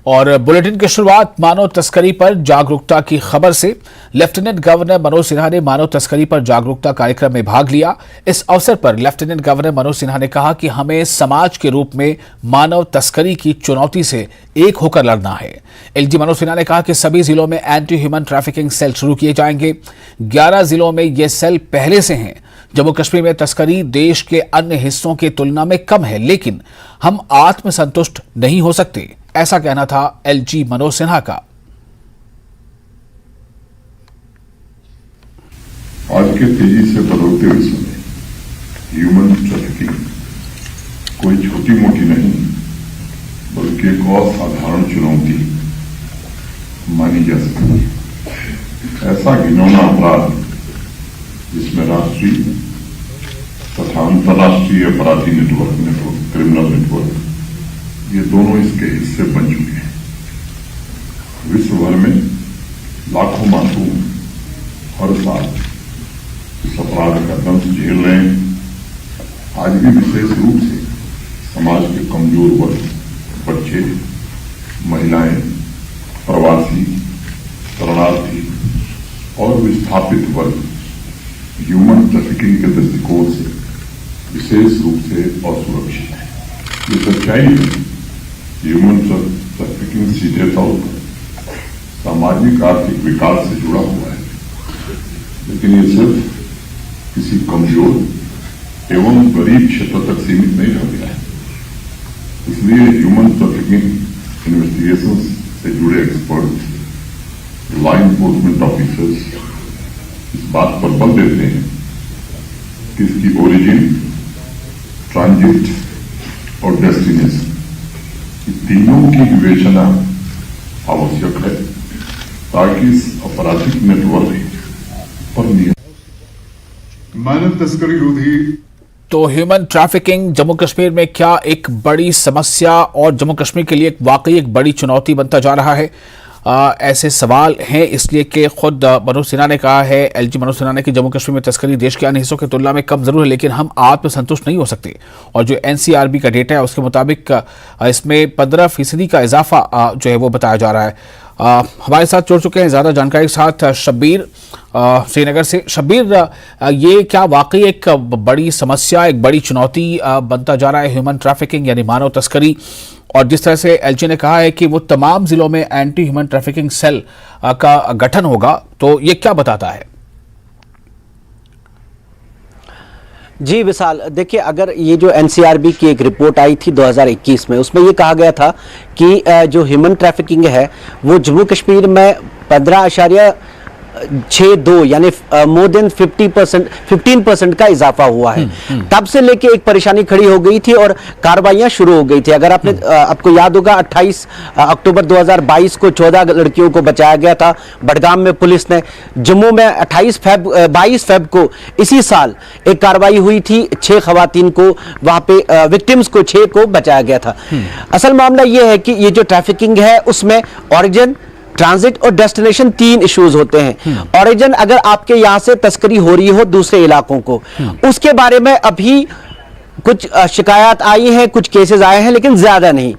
और बुलेटिन की शुरुआत मानव तस्करी पर जागरूकता की खबर से। लेफ्टिनेंट गवर्नर मनोज सिन्हा ने मानव तस्करी पर जागरूकता कार्यक्रम में भाग लिया। इस अवसर पर लेफ्टिनेंट गवर्नर मनोज सिन्हा ने कहा कि हमें समाज के रूप में मानव तस्करी की चुनौती से एक होकर लड़ना है। एलजी मनोज सिन्हा ने कहा कि सभी जिलों में एंटी ह्यूमन ट्रैफिकिंग सेल शुरू किए जाएंगे। 11 जिलों में ये सेल पहले से हैं। जम्मू कश्मीर में तस्करी देश के अन्य हिस्सों की तुलना में कम है, लेकिन हम आत्मसंतुष्ट नहीं हो सकते, ऐसा कहना था एलजी मनोज सिन्हा का। आज के तेजी से बदलते हुए समय ह्यूमन ट्रैफिकिंग कोई छोटी मोटी नहीं बल्कि एक असाधारण चुनौती मानी जा सकती है। ऐसा घिनौना अपराध जिसमें राष्ट्रीय तथा अंतर्राष्ट्रीय अपराधी नेटवर्क क्रिमिनल नेटवर्क ये दोनों इसके हिस्से बन चुके हैं। विश्व भर में लाखों मासूम हर साल इस अपराध का दंश झेल रहे हैं। आज भी विशेष रूप से समाज के कमजोर वर्ग, बच्चे, महिलाएं, प्रवासी, शरणार्थी और विस्थापित वर्ग ह्यूमन ट्रैफिकिंग के दृष्टिकोण से विशेष रूप से असुरक्षित है। ये सच्चाई है। ह्यूमन ट्रैफिकिंग सीधे तौर पर सामाजिक आर्थिक विकास से जुड़ा हुआ है, लेकिन ये सिर्फ किसी कमजोर एवं गरीब क्षेत्र तक सीमित नहीं रह गया है। इसलिए ह्यूमन ट्रैफिकिंग इन्वेस्टिगेशन से जुड़े एक्सपर्ट, लॉ इन्फोर्समेंट ऑफिसर्स इस बात पर बल देते हैं कि इसकी ओरिजिन, ट्रांजिट और डेस्टिनेशन तीनों की विवेचना आवश्यक है ताकि इस आपराधिक नेटवर्क पर मानव तस्करी रोधी। तो ह्यूमन ट्रैफिकिंग जम्मू कश्मीर में क्या एक बड़ी समस्या और जम्मू कश्मीर के लिए वाकई एक बड़ी चुनौती बनता जा रहा है? ऐसे सवाल हैं इसलिए कि खुद मनोज सिन्हा ने कहा है, एलजी मनोज सिन्हा ने, कि जम्मू कश्मीर में तस्करी देश के अन्य हिस्सों की तुलना में कम जरूर है, लेकिन हम आत्मसंतुष्ट नहीं हो सकते। और जो एनसीआरबी का डेटा है उसके मुताबिक इसमें 15% का इजाफा जो है वो बताया जा रहा है। हमारे साथ जुड़ चुके हैं ज़्यादा जानकारी के साथ शब्बीर श्रीनगर से। शब्बीर, ये क्या वाकई एक बड़ी समस्या, एक बड़ी चुनौती बनता जा रहा है ह्यूमन ट्रैफिकिंग यानी मानव तस्करी? और जिस तरह से एलजी ने कहा है कि वो तमाम जिलों में एंटी ह्यूमन ट्रैफिकिंग सेल का गठन होगा, तो ये क्या बताता है? जी विशाल, देखिए, अगर ये जो एनसीआरबी की एक रिपोर्ट आई थी 2021 में, उसमें ये कहा गया था कि जो ह्यूमन ट्रैफिकिंग है वो जम्मू कश्मीर में 15.62 यानी मोर देन 15% का इजाफा हुआ है। तब से लेके एक परेशानी खड़ी हो गई थी और कार्रवाइयां शुरू हो गई थी। अगर आपको याद होगा, 28 अक्टूबर 2022 को 14 लड़कियों को बचाया गया था बडगाम में पुलिस ने। जम्मू में 22 फेब को इसी साल एक कार्रवाई हुई थी, 6 खवातीन को वहां पे विक्टिम्स को 6 को बचाया गया था। असल मामला यह है कि ये जो ट्रैफिकिंग है उसमें ओरिजिन, ट्रांजिट और डेस्टिनेशन 3 इश्यूज होते हैं। ओरिजिन, अगर आपके यहां से तस्करी हो रही हो दूसरे इलाकों को, उसके बारे में अभी कुछ शिकायत आई है, कुछ केसेस आए हैं, लेकिन ज्यादा नहीं।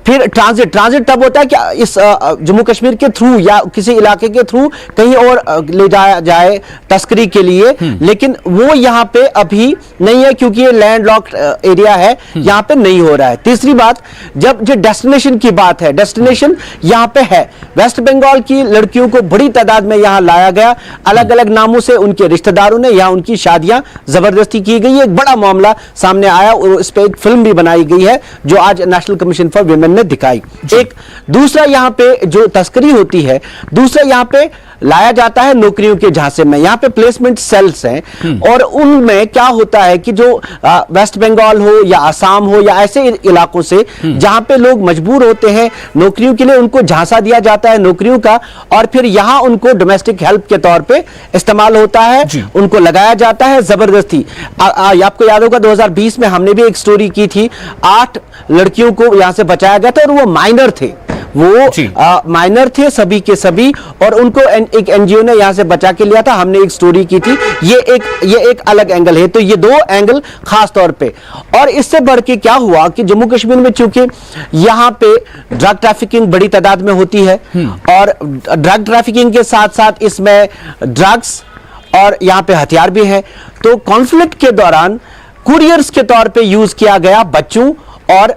फिर ट्रांजिट तब होता है कि इस जम्मू कश्मीर के थ्रू या किसी इलाके के थ्रू कहीं और ले जाया जाए तस्करी के लिए, लेकिन वो यहाँ पे अभी नहीं है क्योंकि ये लैंड लॉक्ड एरिया है, यहाँ पे नहीं हो रहा है। तीसरी बात, जब जो डेस्टिनेशन की बात है, डेस्टिनेशन यहाँ पे है। वेस्ट बंगाल की लड़कियों को बड़ी तादाद में यहाँ लाया गया, अलग अलग नामों से उनके रिश्तेदारों ने यहाँ उनकी शादियां जबरदस्ती की गई। एक बड़ा मामला सामने आया और इस पे एक फिल्म भी बनाई गई है जो आज नेशनल कमीशन फॉर वुमेन ने दिखाई। एक दूसरा यहाँ पे जो तस्करी होती है, दूसरा यहाँ पे लाया जाता है नौकरियों के झांसे में। यहाँ पे प्लेसमेंट सेल्स हैं और उनमें क्या होता है कि जो वेस्ट बंगाल हो या आसाम हो या ऐसे इलाकों से जहां पे लोग मजबूर होते हैं नौकरियों के लिए, उनको झांसा दिया जाता है नौकरियों का, और फिर यहां उनको डोमेस्टिक हेल्प के तौर पे इस्तेमाल होता है, उनको लगाया जाता है जबरदस्ती। आपको याद होगा 2020 में हमने भी एक स्टोरी की थी, 8 लड़कियों को यहां से बचाया गया था और वो माइनर थे। वो माइनर थे सभी के सभी, और उनको एक एनजीओ ने यहां से बचा के लिया था। हमने एक स्टोरी की थी, ये एक अलग एंगल है। तो ये दो एंगल खास तौर पे, और इससे बढ़ के क्या हुआ कि जम्मू कश्मीर में चूंकि यहां पे ड्रग ट्रैफिकिंग बड़ी तादाद में होती है, और ड्रग ट्रैफिकिंग के साथ साथ इसमें ड्रग्स और यहां पे हथियार भी है, तो कॉन्फ्लिक्ट के दौरान कुरियर्स के तौर पे यूज किया गया बच्चों और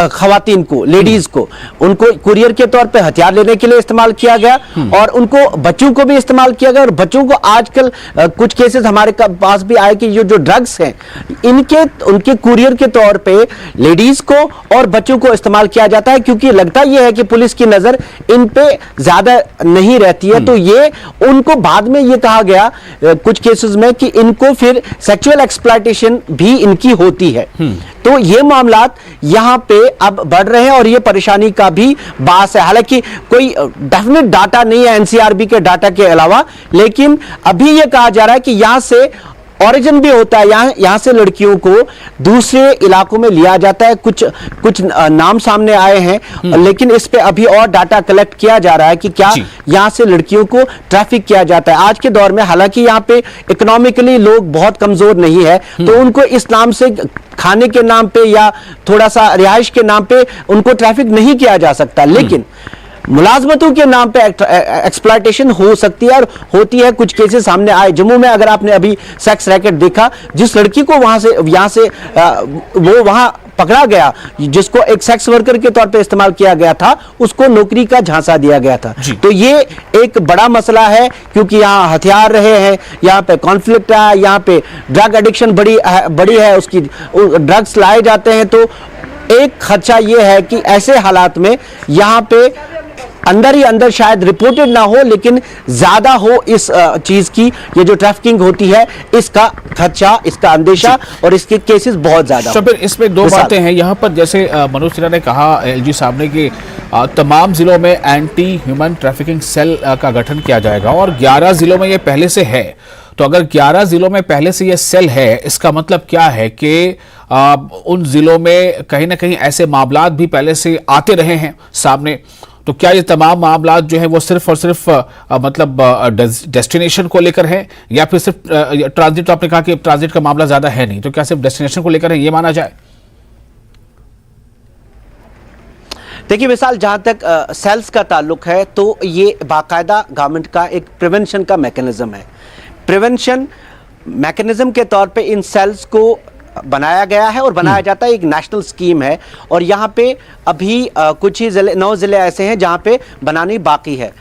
खवातीन को, लेडीज को, उनको कुरियर के तौर पे हथियार लेने के लिए इस्तेमाल किया गया, और उनको बच्चों को भी इस्तेमाल किया गया। और बच्चों को आजकल कुछ केसेस हमारे पास भी आए कि जो ड्रग्स हैं उनके कुरियर के तौर पे लेडीज को और बच्चों को इस्तेमाल किया जाता है, क्योंकि लगता यह है कि पुलिस की नजर इन पे ज्यादा नहीं रहती है। तो ये उनको बाद में ये कहा गया कुछ केसेस में कि इनको फिर सेक्सुअल एक्सप्लॉयटेशन भी इनकी होती है। तो ये मामलात यहां पे अब बढ़ रहे हैं, और ये परेशानी का भी बास है। हालांकि कोई डेफिनेट डाटा नहीं है एनसीआरबी के डाटा के अलावा, लेकिन अभी ये कहा जा रहा है कि यहां से ओरिजिन भी होता है, यहां से लड़कियों को दूसरे इलाकों में लिया जाता है। कुछ नाम सामने आए हैं, लेकिन इस पे अभी और डाटा कलेक्ट किया जा रहा है कि क्या यहां से लड़कियों को ट्रैफिक किया जाता है। आज के दौर में हालांकि यहां पे इकोनॉमिकली लोग बहुत कमजोर नहीं है, तो उनको इस नाम से खाने के नाम पे या थोड़ा सा रिहाइश के नाम पे उनको ट्रैफिक नहीं किया जा सकता, लेकिन मुलाजमतों के नाम पे एक्सप्लॉयटेशन हो सकती है, और होती है। कुछ केसेस सामने आए जम्मू में, अगर आपने अभी सेक्स रैकेट देखा, जिस लड़की को यहां से वो वहां पकड़ा गया, जिसको एक सेक्स वर्कर के तौर पे इस्तेमाल किया गया था, उसको नौकरी का झांसा दिया गया था। तो ये एक बड़ा मसला है, क्योंकि यहाँ हथियार रहे हैं, यहाँ पे कॉन्फ्लिक्ट है, यहाँ पे ड्रग एडिक्शन बड़ी है, उसकी ड्रग्स लाए जाते हैं। तो एक खर्चा यह है कि ऐसे हालात में यहां पे अंदर ही अंदर शायद रिपोर्टेड ना हो, लेकिन ज्यादा हो इस चीज की, ये जो ट्रैफिकिंग होती है इसका खर्चा, इसका अंदेशा, और इसके केसेस बहुत ज्यादा। शब्बीर, इसमें दो बातें हैं यहाँ पर। जैसे मनोज सिन्हा ने कहा, एलजी साहब ने, कि तमाम जिलों में एंटी ह्यूमन ट्रैफिकिंग सेल का गठन किया जाएगा, और 11 जिलों में ये पहले से है। तो अगर 11 जिलों में पहले से ये सेल है, इसका मतलब क्या है कि उन जिलों में कहीं ना कहीं ऐसे मामलात भी पहले से आते रहे हैं सामने। तो क्या ये तमाम मामलात जो है वो सिर्फ और सिर्फ मतलब डेस्टिनेशन को लेकर है, या फिर सिर्फ ट्रांजिट? तो आपने कहा कि ट्रांजिट का मामला ज्यादा है नहीं, तो क्या सिर्फ डेस्टिनेशन को लेकर है, ये माना जाए? देखिए विशाल, जहां तक सेल्स का ताल्लुक है, तो ये बाकायदा गवर्नमेंट का एक प्रिवेंशन का मैकेनिज्म है। प्रिवेंशन मैकेनिज्म के तौर पे इन सेल्स को बनाया गया है, और बनाया जाता है, एक नेशनल स्कीम है। और यहाँ पे अभी कुछ ही 9 जिले ऐसे हैं जहाँ पे बनानी बाकी है।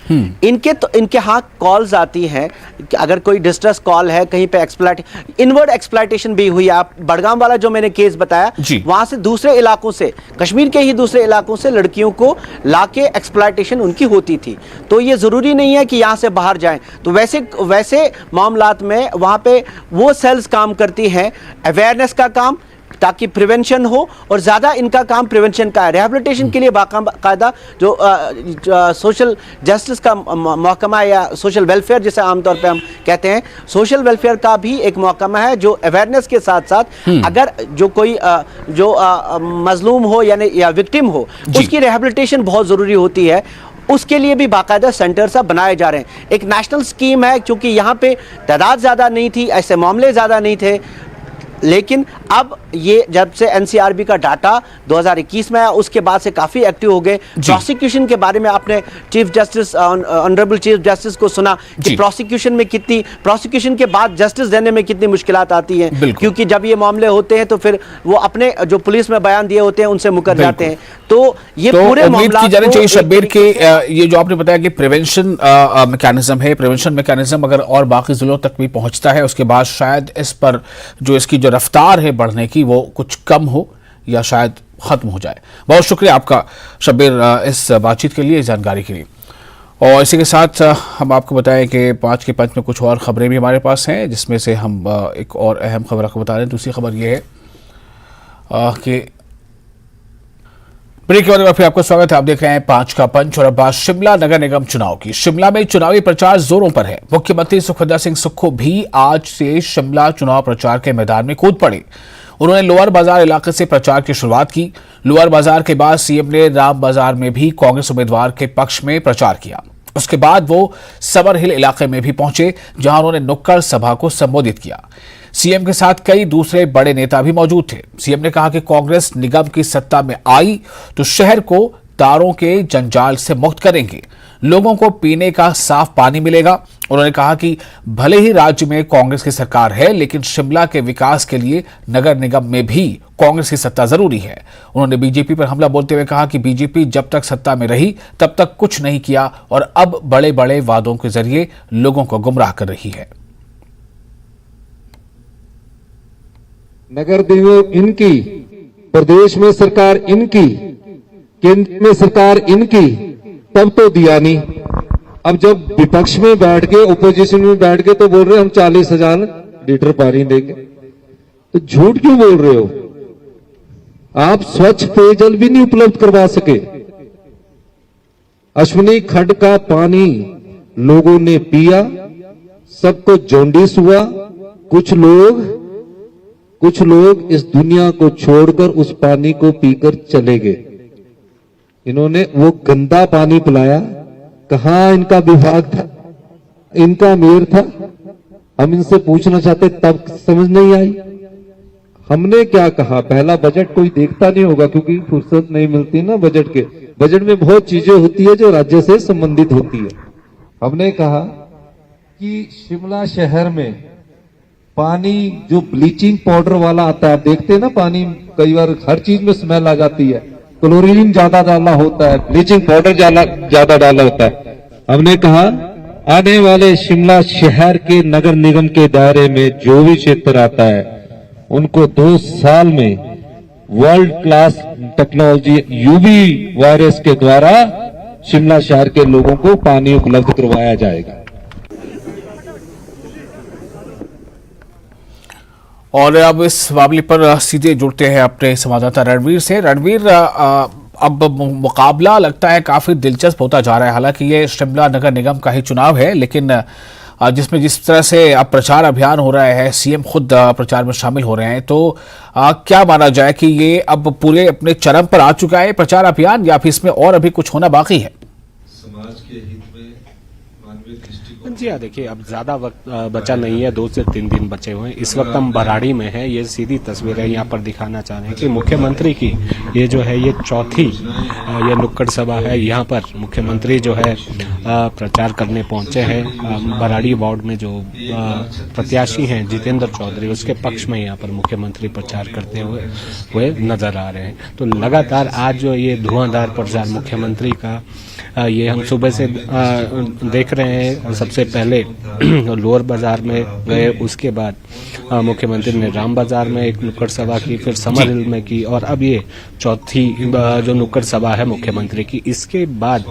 इनके हाँ कॉल्स आती हैं कि अगर कोई डिस्ट्रेस कॉल है, कहीं पे इनवर्ड एक्सप्लॉयटेशन भी हुई। आप बड़गाम वाला जो मैंने केस बताया, वहां से दूसरे इलाकों से, कश्मीर के ही दूसरे इलाकों से लड़कियों को लाके एक्सप्लॉयटेशन उनकी होती थी। तो ये जरूरी नहीं है कि यहाँ से बाहर जाएं। तो वैसे मामलात में वहां पे वो सेल्स काम करती हैं, अवेयरनेस का काम, ताकि प्रिवेंशन हो, और ज्यादा इनका काम प्रिवेंशन का है। रिहैबिलिटेशन के लिए बाकायदा जो सोशल जस्टिस का महकमा, या सोशल वेलफेयर जिसे आमतौर पे हम कहते हैं, सोशल वेलफेयर का भी एक महकमा है, जो अवेयरनेस के साथ साथ अगर जो कोई मजलूम हो या विक्टिम हो, उसकी रिहैबिलिटेशन बहुत जरूरी होती है। उसके लिए भी बाकायदा सेंटर सब बनाए जा रहे हैं। एक नेशनल स्कीम है, क्योंकि यहाँ पे तादाद ज्यादा नहीं थी, ऐसे मामले ज्यादा नहीं थे, लेकिन अब ये जब से एनसीआरबी का डाटा 2021 में आया, उसके बाद से काफी एक्टिव हो गए। प्रोसिक्यूशन के बारे में आपने chief justice, honourable chief justice को सुना कि प्रोसिक्यूशन के बाद जस्टिस देने में कितनी मुश्किलात आती हैं, क्योंकि जब ये मामले होते हैं तो फिर वो अपने जो पुलिस में बयान दिए होते हैं उनसे मुकर जाते हैं। तो ये पूरे उम्मीद की जानी चाहिए शब्बीर के, ये जो आपने बताया कि प्रिवेंशन मैकेनिज्म है, प्रिवेंशन मैकेनिज्म अगर और बाकी जिलों तक भी पहुंचता है, उसके बाद शायद इस पर जो इसकी जो रफ्तार है बढ़ने की, वो कुछ कम हो या शायद खत्म हो जाए। बहुत शुक्रिया आपका शब्बीर इस बातचीत के लिए, इस जानकारी के लिए। और इसी के साथ हम आपको बताएं कि 5 के पंच में कुछ और खबरें भी हमारे पास हैं, जिसमें से हम एक और अहम खबर आपको बता रहे हैं। दूसरी खबर यह है कि ब्रेक के बाद में फिर आपका स्वागत है। आप देख रहे हैं 5 का पंच, और अब बात शिमला नगर निगम चुनाव की। शिमला में चुनावी प्रचार जोरों पर है। मुख्यमंत्री सुखविंदर सिंह सुक्खू भी आज से शिमला चुनाव प्रचार के मैदान में कूद पड़े। उन्होंने लोअर बाजार इलाके से प्रचार की शुरुआत की। लोअर बाजार के बाद सीएम ने राम बाजार में भी कांग्रेस उम्मीदवार के पक्ष में प्रचार किया। उसके बाद वो समर हिल इलाके में भी पहुंचे, जहां उन्होंने नुक्कड़ सभा को संबोधित किया। सीएम के साथ कई दूसरे बड़े नेता भी मौजूद थे। सीएम ने कहा कि कांग्रेस निगम की सत्ता में आई तो शहर को तारों के जंजाल से मुक्त करेंगे, लोगों को पीने का साफ पानी मिलेगा। उन्होंने कहा कि भले ही राज्य में कांग्रेस की सरकार है, लेकिन शिमला के विकास के लिए नगर निगम में भी कांग्रेस की सत्ता जरूरी है। उन्होंने बीजेपी पर हमला बोलते हुए कहा कि बीजेपी जब तक सत्ता में रही तब तक कुछ नहीं किया और अब बड़े बड़े वादों के जरिए लोगों को गुमराह कर रही है। नगर निगम इनकी, प्रदेश में सरकार इनकी, केंद्र में सरकार इनकी, तब तो दिया नहीं। अब जब विपक्ष में बैठ के, ओपोजिशन में बैठ के तो बोल रहे हम 40,000 लीटर पानी देंगे, तो झूठ क्यों बोल रहे हो? आप स्वच्छ पेयजल भी नहीं उपलब्ध करवा सके। अश्विनी खड्ड का पानी लोगों ने पिया, सबको जॉन्डिस हुआ। कुछ लोग इस दुनिया को छोड़कर उस पानी को पीकर चले गए। इन्होंने वो गंदा पानी पिलाया। कहां इनका विभाग था, इनका मेयर था? हम इनसे पूछना चाहते, तब समझ नहीं आई। हमने क्या कहा, पहला बजट कोई देखता नहीं होगा क्योंकि फुर्सत नहीं मिलती ना बजट के। बजट में बहुत चीजें होती है जो राज्य से संबंधित होती है। हमने कहा कि शिमला शहर में पानी जो ब्लीचिंग पाउडर वाला आता है, आप देखते हैं ना, पानी कई बार हर चीज में स्मेल आ जाती है, क्लोरीन ज्यादा डाला होता है, ब्लीचिंग पाउडर ज्यादा डाला होता है। हमने कहा आने वाले शिमला शहर के नगर निगम के दायरे में जो भी क्षेत्र आता है उनको 2 साल में world class technology UV virus के द्वारा शिमला शहर के लोगों को पानी उपलब्ध करवाया जाएगा। और अब इस मामले पर सीधे जुड़ते हैं अपने संवाददाता रणवीर से। रणवीर, अब मुकाबला लगता है काफी दिलचस्प होता जा रहा है। हालांकि ये शिमला नगर निगम का ही चुनाव है, लेकिन जिसमें जिस तरह से अब प्रचार अभियान हो रहा है, सीएम खुद प्रचार में शामिल हो रहे हैं, तो क्या माना जाए कि ये अब पूरे अपने चरम पर आ चुका है प्रचार अभियान, या फिर इसमें और अभी कुछ होना बाकी है? समाज के हित में मानवीय दृष्टिकोण। जी हाँ, देखिए अब ज्यादा वक्त बचा नहीं है, 2 से 3 दिन बचे हुए हैं। इस वक्त हम बराड़ी में हैं। ये सीधी तस्वीरें यहाँ पर दिखाना चाह रहे हैं कि मुख्यमंत्री की ये जो है ये चौथी ये नुक्कड़ सभा है। यहाँ पर मुख्यमंत्री जो है प्रचार करने पहुंचे हैं। बराड़ी वार्ड में जो प्रत्याशी हैं जितेंद्र चौधरी, उसके पक्ष में यहाँ पर मुख्यमंत्री प्रचार करते हुए नजर आ रहे हैं। तो लगातार आज जो ये धुआंधार प्रचार मुख्यमंत्री का ये हम सुबह से देख रहे हैं। सबसे पहले लोअर बाजार में गए, उसके बाद मुख्यमंत्री ने राम बाजार में एक नुक्कड़ सभा की, फिर समर हिल में की, और अब ये चौथी जो नुक्कड़ सभा है मुख्यमंत्री की। इसके बाद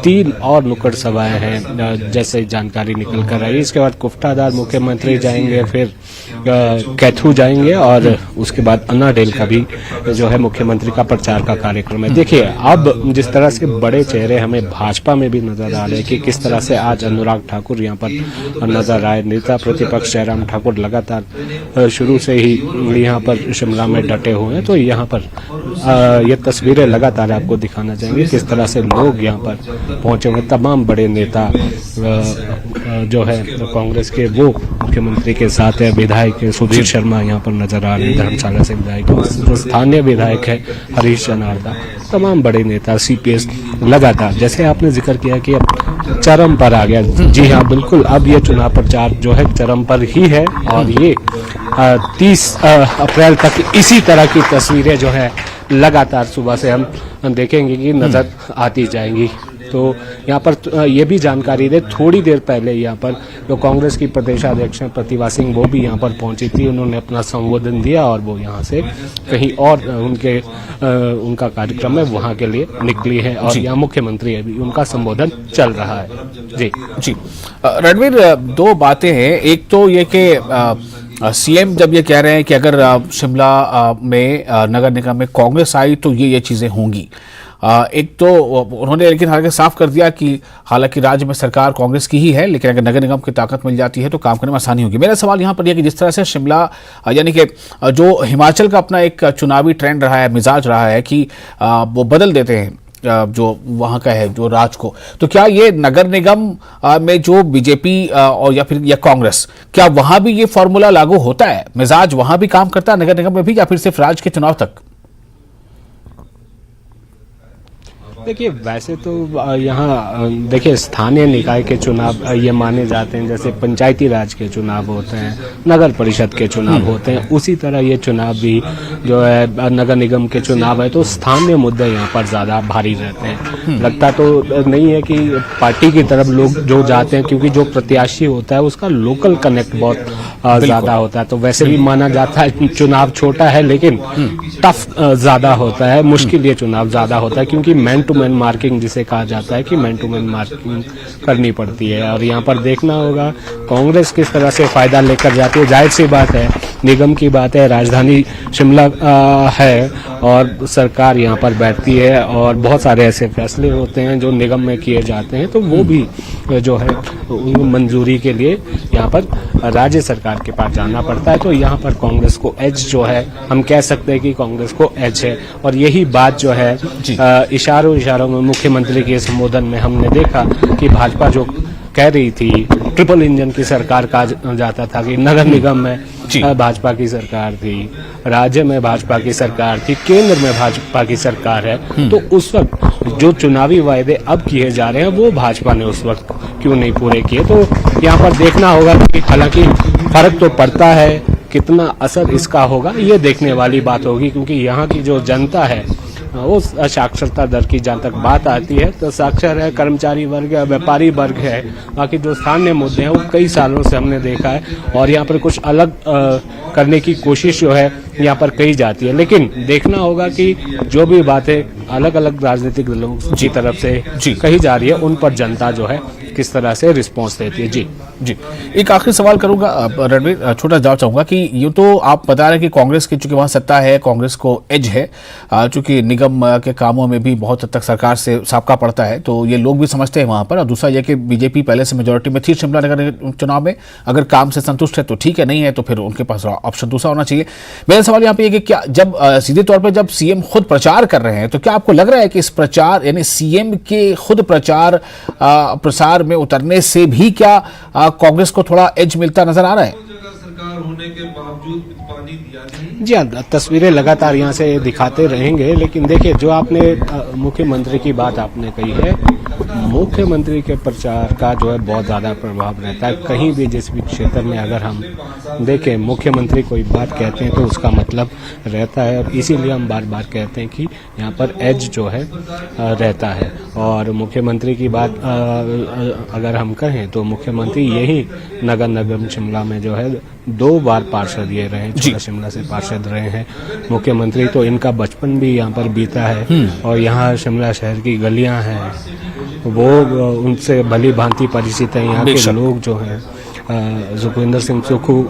3 और नुक्कड़ सभाएं हैं जैसे जानकारी निकल कर आई। इसके बाद कुफ्टादार मुख्यमंत्री जाएंगे, फिर कैथू जाएंगे, और उसके बाद अन्नाडेल का भी जो है मुख्यमंत्री का प्रचार का कार्यक्रम है। देखिए अब जिस तरह से बड़े चेहरे हमें भाजपा में भी नजर आ रहे हैं कि किस तरह से आज अनुराग ठाकुर यहाँ पर नजर आए। नेता प्रतिपक्ष जयराम ठाकुर लगातार शुरू से ही यहाँ पर शिमला में डटे हुए हैं। तो यहाँ पर ये तस्वीरें लगातार आपको दिखाना चाहेंगे किस तरह से लोग यहाँ पर पहुंचे हुए। तमाम बड़े नेता जो है कांग्रेस के वो मुख्यमंत्री के साथ है। विधायक सुधीर शर्मा यहाँ पर नजर आ रहे हैं, धर्मशाला से विधायक, जो स्थानीय विधायक है हरीश जनार्दा, तमाम बड़े नेता, सीपीएस लगातार, जैसे आपने जिक्र किया कि अब चरम पर आ गया। जी हाँ, बिल्कुल, अब ये चुनाव प्रचार जो है चरम पर ही है, और ये 30 अप्रैल तक इसी तरह की तस्वीरें जो है लगातार सुबह से हम देखेंगे कि नजर आती जाएंगी। तो यहाँ पर ये भी जानकारी दे, थोड़ी देर पहले यहाँ पर जो कांग्रेस की प्रदेशाध्यक्ष हैं प्रतिभा सिंह, वो भी यहाँ पर पहुंची थी। उन्होंने अपना संबोधन दिया और वो यहाँ से कहीं और उनका कार्यक्रम है वहाँ के लिए निकली है, और यहाँ मुख्यमंत्री अभी उनका संबोधन चल रहा है। जी जी रणवीर, 2 बातें हैं। एक तो ये कि सीएम जब ये कह रहे हैं कि अगर शिमला में नगर निगम में कांग्रेस आई तो ये चीजें होंगी, एक तो उन्होंने लेकिन हालांकि साफ कर दिया कि हालांकि राज्य में सरकार कांग्रेस की ही है, लेकिन अगर नगर निगम की ताकत मिल जाती है तो काम करने में आसानी होगी। मेरा सवाल यहाँ पर यह कि जिस तरह से शिमला यानी कि जो हिमाचल का अपना एक चुनावी ट्रेंड रहा है, मिजाज रहा है कि वो बदल देते हैं जो वहां का है जो राज को, तो क्या ये नगर निगम में जो बीजेपी और या कांग्रेस, क्या वहां भी ये फॉर्मूला लागू होता है? मिजाज वहां भी काम करता है नगर निगम में भी, या फिर सिर्फ राज्य के चुनाव तक? देखिए वैसे तो यहाँ देखिए स्थानीय निकाय के चुनाव ये माने जाते हैं, जैसे पंचायती राज के चुनाव होते हैं, नगर परिषद के चुनाव होते हैं, उसी तरह ये चुनाव भी जो है नगर निगम के चुनाव है, तो स्थानीय मुद्दे यहाँ पर ज्यादा भारी रहते हैं। लगता तो नहीं है कि पार्टी की तरफ लोग जो जाते हैं, क्योंकि जो प्रत्याशी होता है उसका लोकल कनेक्ट बहुत ज्यादा होता है, तो वैसे भी माना जाता है चुनाव छोटा है लेकिन टफ ज्यादा होता है, मुश्किल ये चुनाव ज्यादा होता है, क्योंकि मैन टू मैन मार्किंग जिसे कहा जाता है कि मैन टू मैन मार्किंग करनी पड़ती है। और यहाँ पर देखना होगा कांग्रेस किस तरह से फायदा लेकर जाती है। जाहिर सी बात है, निगम की बात है, राजधानी शिमला है और सरकार यहाँ पर बैठती है और बहुत सारे ऐसे फैसले होते हैं जो निगम में किए जाते हैं, तो वो भी जो है मंजूरी के लिए यहाँ पर राज्य सरकार के पास जाना पड़ता है। तो यहाँ पर कांग्रेस को एज जो है, हम कह सकते हैं कि कांग्रेस को एज है। और यही बात जो है इशारों में मुख्यमंत्री के संबोधन में हमने देखा कि भाजपा जो कह रही थी ट्रिपल इंजन की सरकार कहा जाता था कि नगर निगम में भाजपा की सरकार थी, राज्य में भाजपा की सरकार थी, केंद्र में भाजपा की सरकार है, तो उस वक्त जो चुनावी वायदे अब किए जा रहे हैं वो भाजपा ने उस वक्त क्यों नहीं पूरे किए। तो यहाँ पर देखना होगा कि हालांकि फर्क तो पड़ता है, कितना असर इसका होगा ये देखने वाली बात होगी, क्योंकि यहाँ की जो जनता है वो साक्षरता दर की जहाँ तक बात आती है तो साक्षर है, कर्मचारी वर्ग है, व्यापारी वर्ग है, बाकी जो स्थानीय मुद्दे हैं वो कई सालों से हमने देखा है और यहाँ पर कुछ अलग करने की कोशिश जो है यहाँ पर कही जाती है। लेकिन देखना होगा कि जो भी बातें अलग अलग राजनीतिक दलों की तरफ से कही जा रही है उन पर जनता जो है किस तरह से रिस्पॉन्स देती है। जी एक आखिरी सवाल करूंगा रणवीर, छोटा जवाब चाहूंगा कि यूं तो आप बता रहे हैं कि कांग्रेस की चूंकि वहां सत्ता है, कांग्रेस को एज है, चूंकि निगम के कामों में भी बहुत हद तक सरकार से साबका पड़ता है, तो ये लोग भी समझते हैं वहां पर। और दूसरा यह कि बीजेपी पहले से मेजोरिटी में थी शिमला नगर चुनाव में, अगर काम से संतुष्ट है तो ठीक है, नहीं है तो फिर उनके पास ऑप्शन दूसरा होना चाहिए। मेरा सवाल यहाँ पे कि क्या जब सीधे तौर पर जब सीएम खुद प्रचार कर रहे हैं तो क्या आपको लग रहा है कि इस प्रचार यानी सीएम के खुद प्रचार प्रसार में उतरने से भी क्या कांग्रेस को थोड़ा एज मिलता नजर आ रहा है? सरकार होने के बावजूद पानी दिया नहीं। जी हाँ, तस्वीरें लगातार यहाँ से दिखाते रहेंगे, लेकिन देखिए जो आपने मुख्यमंत्री की बात आपने कही है, मुख्यमंत्री के प्रचार का जो है बहुत ज्यादा प्रभाव रहता है। कहीं भी जिस भी क्षेत्र में अगर हम देखें मुख्यमंत्री कोई बात कहते हैं तो उसका मतलब रहता है, और इसीलिए हम बार बार कहते हैं कि यहाँ पर एज जो है रहता है। और मुख्यमंत्री की बात अगर हम कहें तो मुख्यमंत्री यही नगर निगम शिमला में जो है 2 बार पार्षद ये रहे, छोटा शिमला से पार्षद रहे हैं मुख्यमंत्री, तो इनका बचपन भी यहाँ पर बीता है और यहाँ शिमला शहर की गलियां हैं वो उनसे भली भांति परिचित है। यहाँ के लोग जो हैं सुखविंदर सिंह सुक्खू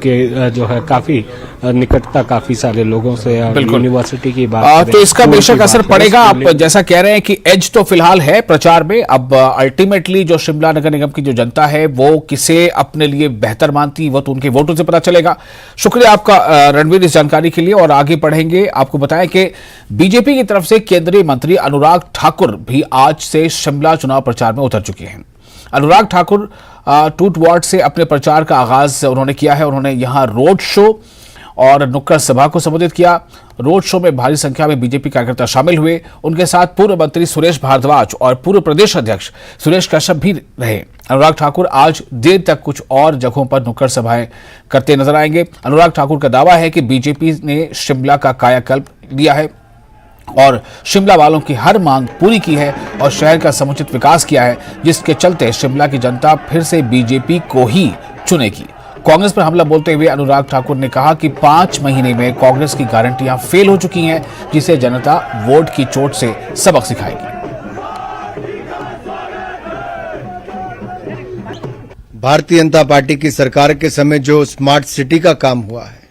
के जो है काफी निकटता काफी सारे लोगों से, यूनिवर्सिटी की बात तो इसका बेशक असर पड़ेगा। आप जैसा कह रहे हैं कि एज तो फिलहाल है प्रचार में, अब अल्टीमेटली जो शिमला नगर निगम की जो जनता है वो किसे अपने लिए बेहतर मानती वो तो उनके वोटों से पता चलेगा। शुक्रिया आपका रणवीर इस जानकारी के लिए। और आगे बढ़ेंगे, आपको बताएं कि बीजेपी की तरफ से केंद्रीय मंत्री अनुराग ठाकुर भी आज से शिमला चुनाव प्रचार में उतर चुके हैं। अनुराग ठाकुर टूट वार्ड से अपने प्रचार का आगाज उन्होंने किया है। उन्होंने यहां रोड शो और नुक्कड़ सभा को संबोधित किया। रोड शो में भारी संख्या में बीजेपी कार्यकर्ता शामिल हुए। उनके साथ पूर्व मंत्री सुरेश भारद्वाज और पूर्व प्रदेश अध्यक्ष सुरेश कश्यप भी रहे। अनुराग ठाकुर आज देर तक कुछ और जगहों पर नुक्कड़ सभाएं करते नजर आएंगे। अनुराग ठाकुर का दावा है कि बीजेपी ने शिमला का कायाकल्प लिया है और शिमला वालों की हर मांग पूरी की है और शहर का समुचित विकास किया है, जिसके चलते शिमला की जनता फिर से बीजेपी को ही चुनेगी। कांग्रेस पर हमला बोलते हुए अनुराग ठाकुर ने कहा कि 5 महीने में कांग्रेस की गारंटियां फेल हो चुकी हैं, जिसे जनता वोट की चोट से सबक सिखाएगी। भारतीय जनता पार्टी की सरकार के समय जो स्मार्ट सिटी का काम हुआ है,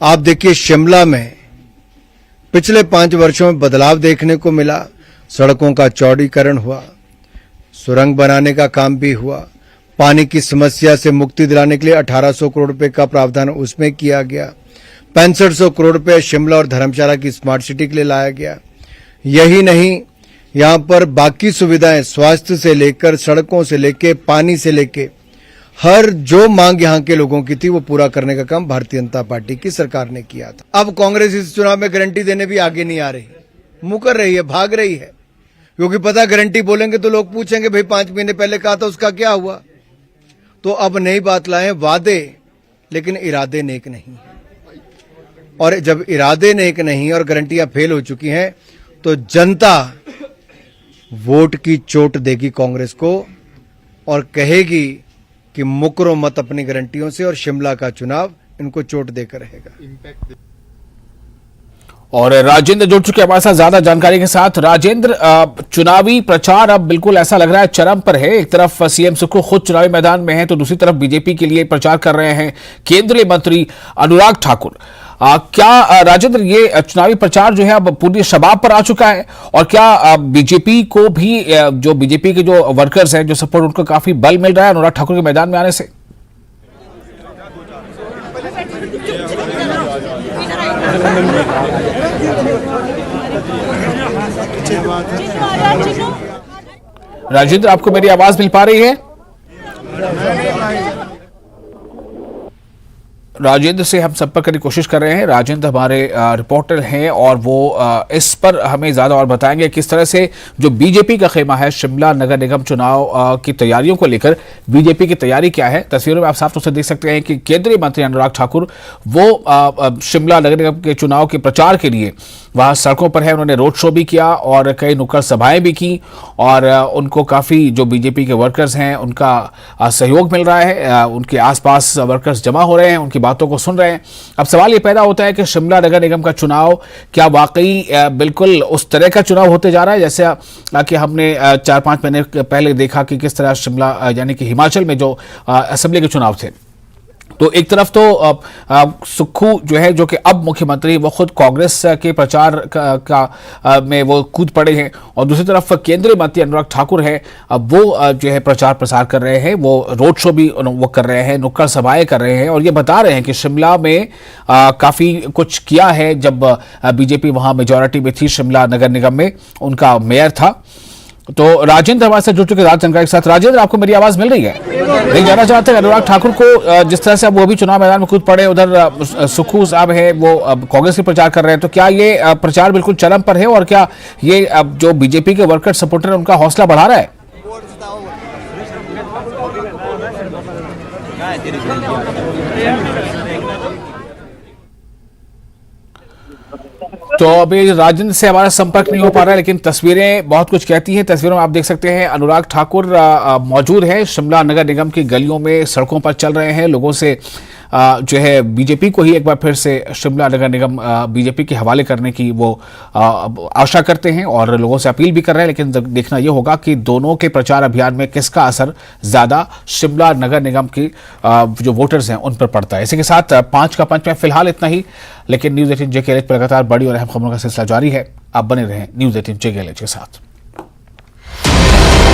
आप देखिए शिमला में पिछले 5 वर्षों में बदलाव देखने को मिला। सड़कों का चौड़ीकरण हुआ, सुरंग बनाने का काम भी हुआ, पानी की समस्या से मुक्ति दिलाने के लिए 1800 करोड़ रुपए का प्रावधान उसमें किया गया, 6500 करोड़ रुपए शिमला और धर्मशाला की स्मार्ट सिटी के लिए लाया गया। यही नहीं, यहाँ पर बाकी सुविधाएं स्वास्थ्य से लेकर, सड़कों से लेकर, पानी से लेकर हर जो मांग यहाँ के लोगों की थी वो पूरा करने का काम भारतीय जनता पार्टी की सरकार ने किया था। अब कांग्रेस इस चुनाव में गारंटी देने भी आगे नहीं आ रही, मुकर रही है, भाग रही है, क्योंकि पता गारंटी बोलेंगे तो लोग पूछेंगे भाई 5 महीने पहले कहा था उसका क्या हुआ। तो अब नई बात लाए, वादे लेकिन इरादे नेक नहीं है। और जब इरादे नेक नहीं और गारंटियां फेल हो चुकी हैं तो जनता वोट की चोट देगी कांग्रेस को और कहेगी कि मुकरो मत अपनी गारंटियों से, और शिमला का चुनाव इनको चोट देकर रहेगा। और राजेंद्र जुड़ चुके हमारे साथ ज्यादा जानकारी के साथ। राजेंद्र, चुनावी प्रचार अब बिल्कुल ऐसा लग रहा है चरम पर है। एक तरफ सीएम सुक्खू खुद चुनावी मैदान में है तो दूसरी तरफ बीजेपी के लिए प्रचार कर रहे हैं केंद्रीय मंत्री अनुराग ठाकुर। क्या राजेंद्र ये चुनावी प्रचार जो है अब पूरी शबाब पर आ चुका है, और क्या बीजेपी को भी जो बीजेपी के जो वर्कर्स हैं जो सपोर्ट, उनको काफी बल मिल रहा है अनुराग ठाकुर के मैदान में आने से? राजेंद्र, आपको मेरी आवाज मिल पा रही है? राजेंद्र से हम संपर्क करने की कोशिश कर रहे हैं। राजेंद्र हमारे रिपोर्टर हैं और वो इस पर हमें ज्यादा और बताएंगे किस तरह से जो बीजेपी का खेमा है शिमला नगर निगम चुनाव की तैयारियों को लेकर, बीजेपी की तैयारी क्या है। तस्वीरों में आप साफ तौर से देख सकते हैं कि केंद्रीय मंत्री अनुराग ठाकुर वो शिमला नगर निगम के चुनाव के प्रचार के लिए वहां सड़कों पर है। उन्होंने रोड शो भी किया और कई नुक्कड़ सभाएं भी की और उनको काफी जो बीजेपी के वर्कर्स हैं उनका सहयोग मिल रहा है। उनके आसपास वर्कर्स जमा हो रहे हैं, उनकी बातों को सुन रहे हैं। अब सवाल ये पैदा होता है कि शिमला नगर निगम का चुनाव क्या वाकई बिल्कुल उस तरह का चुनाव होते जा रहा है जैसे कि हमने 4-5 महीने पहले देखा कि किस तरह शिमला यानी कि हिमाचल में जो असेंबली के चुनाव थे। तो एक तरफ तो सुक्खू जो है, जो कि अब मुख्यमंत्री, वो खुद कांग्रेस के प्रचार में वो कूद पड़े हैं, और दूसरी तरफ केंद्रीय मंत्री अनुराग ठाकुर है, अब वो जो है प्रचार प्रसार कर रहे हैं, वो रोड शो भी वो कर रहे हैं, नुक्कड़ सभाएं कर रहे हैं और ये बता रहे हैं कि शिमला में काफी कुछ किया है। जब बीजेपी वहां मेजोरिटी में थी शिमला नगर निगम में, उनका मेयर था। तो राजेंद्र हमारे साथ जुड़ चुके राज जानकारी के साथ। राजेंद्र, आपको मेरी आवाज मिल रही है? नहीं, जानना चाहते हैं अनुराग ठाकुर को जिस तरह से अब वो भी चुनाव मैदान में कूद पड़े, उधर सुक्खू साहब है वो कांग्रेस के प्रचार कर रहे हैं, तो क्या ये प्रचार बिल्कुल चरम पर है और क्या ये अब जो बीजेपी के वर्कर सपोर्टर है उनका हौसला बढ़ा रहा है? तो अभी राजेंद्र से हमारा संपर्क नहीं हो पा रहा है, लेकिन तस्वीरें बहुत कुछ कहती हैं। तस्वीरों में आप देख सकते हैं अनुराग ठाकुर मौजूद है, शिमला नगर निगम की गलियों में सड़कों पर चल रहे हैं, लोगों से जो है बीजेपी को ही एक बार फिर से शिमला नगर निगम बीजेपी के हवाले करने की वो आशा करते हैं और लोगों से अपील भी कर रहे हैं। लेकिन देखना यह होगा कि दोनों के प्रचार अभियान में किसका असर ज्यादा शिमला नगर निगम की जो वोटर्स हैं उन पर पड़ता है। इसी के साथ 5 का पंच में फिलहाल इतना ही, लेकिन न्यूज़ 18 JKLH पर लगातार बड़ी और अहम खबरों का सिलसिला जारी है। आप बने रहें न्यूज़ 18 JKLH के साथ।